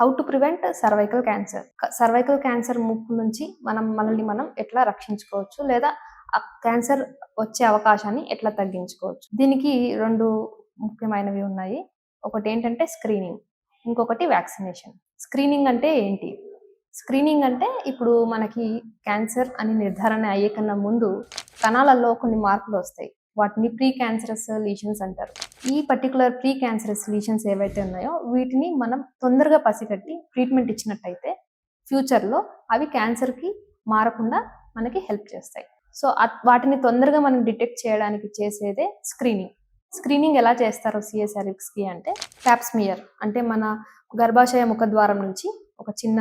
How to prevent cervical cancer. Cervical cancer ముప్పు నుంచి మనల్ని మనం ఎట్లా రక్షించుకోవచ్చు, లేదా ఆ క్యాన్సర్ వచ్చే అవకాశాన్ని ఎట్లా తగ్గించుకోవచ్చు. దీనికి 2 ముఖ్యమైనవి ఉన్నాయి. ఒకటేంటంటే స్క్రీనింగ్, ఇంకొకటి వ్యాక్సినేషన్. స్క్రీనింగ్ అంటే ఏంటి? స్క్రీనింగ్ అంటే ఇప్పుడు మనకి క్యాన్సర్ అని నిర్ధారణ అయ్యే కన్నా ముందు కణాలలో కొన్ని మార్పులు వస్తాయి. వాటిని ప్రీ క్యాన్సరస్ లీషన్స్ అంటారు. ఈ పర్టికులర్ ప్రీ క్యాన్సరస్ లీషన్స్ ఏవైతే ఉన్నాయో వీటిని మనం తొందరగా పసిగట్టి ట్రీట్మెంట్ ఇచ్చినట్టయితే ఫ్యూచర్లో అవి క్యాన్సర్కి మారకుండా మనకి హెల్ప్ చేస్తాయి. సో వాటిని తొందరగా మనం డిటెక్ట్ చేయడానికి చేసేదే స్క్రీనింగ్. స్క్రీనింగ్ ఎలా చేస్తారు సిఎస్ఆర్ఎక్స్కి అంటే ప్యాప్స్మియర్ అంటే మన గర్భాశయ ముఖద్వారం నుంచి ఒక చిన్న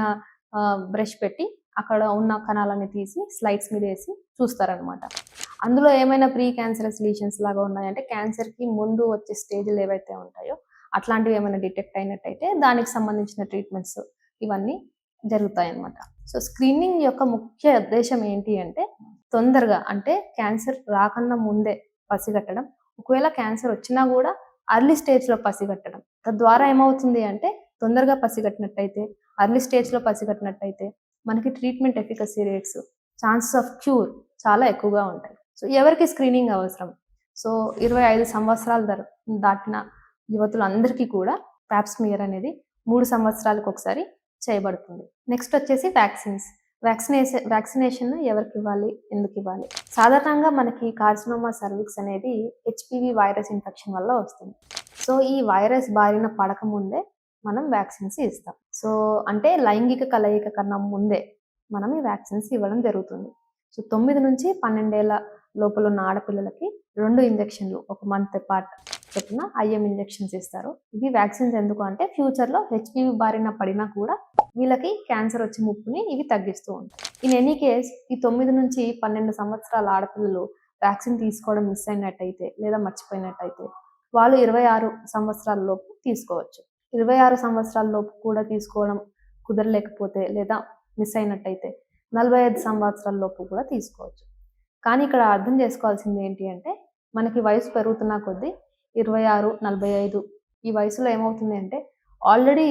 బ్రష్ పెట్టి అక్కడ ఉన్న కణాలని తీసి స్లైడ్స్ మీద వేసి చూస్తారనమాట. అందులో ఏమైనా ప్రీ క్యాన్సరస్ లీషన్స్ లాగా ఉన్నాయంటే క్యాన్సర్కి ముందు వచ్చే స్టేజ్లు ఏవైతే ఉంటాయో అట్లాంటివి ఏమైనా డిటెక్ట్ అయినట్టయితే దానికి సంబంధించిన ట్రీట్మెంట్స్ ఇవన్నీ జరుగుతాయి అన్నమాట. సో స్క్రీనింగ్ యొక్క ముఖ్య ఉద్దేశం ఏంటి అంటే తొందరగా అంటే క్యాన్సర్ రాకన్నా ముందే పసిగట్టడం, ఒకవేళ క్యాన్సర్ వచ్చినా కూడా అర్లీ స్టేజ్లో పసిగట్టడం. తద్వారా ఏమవుతుంది అంటే తొందరగా పసిగట్టినట్టయితే అర్లీ స్టేజ్లో పసిగట్టినట్టయితే మనకి treatment efficacy rates, chances of cure చాలా ఎక్కువగా ఉంటాయి. సో ఎవరికి స్క్రీనింగ్ అవసరం? సో 25 సంవత్సరాలు దాటిన యువతులందరికీ కూడా ప్యాప్స్మియర్ అనేది 3 సంవత్సరాలకు ఒకసారి చేయబడుతుంది. నెక్స్ట్ వచ్చేసి వ్యాక్సిన్స్. వ్యాక్సినేషన్ ఎవరికి ఇవ్వాలి, ఎందుకు ఇవ్వాలి? సాధారణంగా మనకి కార్సినోమా సర్విక్స్ అనేది హెచ్పివి వైరస్ ఇన్ఫెక్షన్ వల్ల వస్తుంది. సో ఈ వైరస్ బారిన పడకముందే మనం వ్యాక్సిన్స్ ఇస్తాం. సో అంటే లైంగిక కలయిక కన్నా ముందే మనం ఈ వ్యాక్సిన్స్ ఇవ్వడం జరుగుతుంది. సో 9 నుంచి 12 ఏళ్ల లోపల ఉన్న ఆడపిల్లలకి 2 ఇంజెక్షన్లు ఒక మంత్ పార్ట్ చొప్పున ఐఎం ఇంజెక్షన్స్ ఇస్తారు. ఇవి వ్యాక్సిన్స్ ఎందుకు అంటే ఫ్యూచర్లో హెచ్పివి బారిన పడినా కూడా వీళ్ళకి క్యాన్సర్ వచ్చే ముప్పుని ఇవి తగ్గిస్తూ ఉంటాయి. ఇన్ ఎనీ కేస్ ఈ 9 నుంచి 12 సంవత్సరాల ఆడపిల్లలు వ్యాక్సిన్ తీసుకోవడం మిస్ అయినట్టయితే లేదా మర్చిపోయినట్టయితే వాళ్ళు 26 సంవత్సరాల లోపు తీసుకోవచ్చు. 26 సంవత్సరాల లోపు కూడా తీసుకోవడం కుదరలేకపోతే లేదా మిస్ అయినట్టయితే 45 సంవత్సరాల లోపు కూడా తీసుకోవచ్చు. కానీ ఇక్కడ అర్థం చేసుకోవాల్సింది ఏంటి అంటే మనకి వయసు పెరుగుతున్న కొద్దీ 26, 45 ఈ వయసులో ఏమవుతుంది అంటే ఆల్రెడీ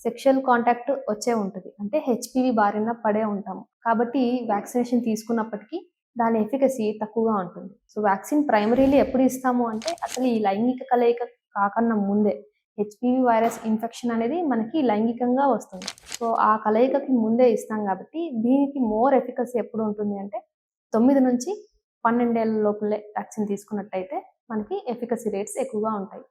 సెక్షువల్ కాంటాక్ట్ వచ్చే ఉంటుంది. అంటే హెచ్పివి బారిన పడే ఉంటాము. కాబట్టి వ్యాక్సినేషన్ తీసుకున్నప్పటికీ దాని ఎఫికసీ తక్కువగా ఉంటుంది. సో వ్యాక్సిన్ ప్రైమరీలీ ఎప్పుడు ఇస్తాము అంటే అసలు ఈ లైంగిక కలయిక కాకన్నా ముందే. హెచ్పివి వైరస్ ఇన్ఫెక్షన్ అనేది మనకి లైంగికంగా వస్తుంది. సో ఆ కలయికకి ముందే ఇస్తాం కాబట్టి దీనికి మోర్ ఎఫికసీ ఎప్పుడు ఉంటుంది అంటే 9 నుంచి 12 ఏళ్ల లోపలే వ్యాక్సిన్ తీసుకున్నట్టయితే మనకి ఎఫికసీ రేట్స్ ఎక్కువగా ఉంటాయి.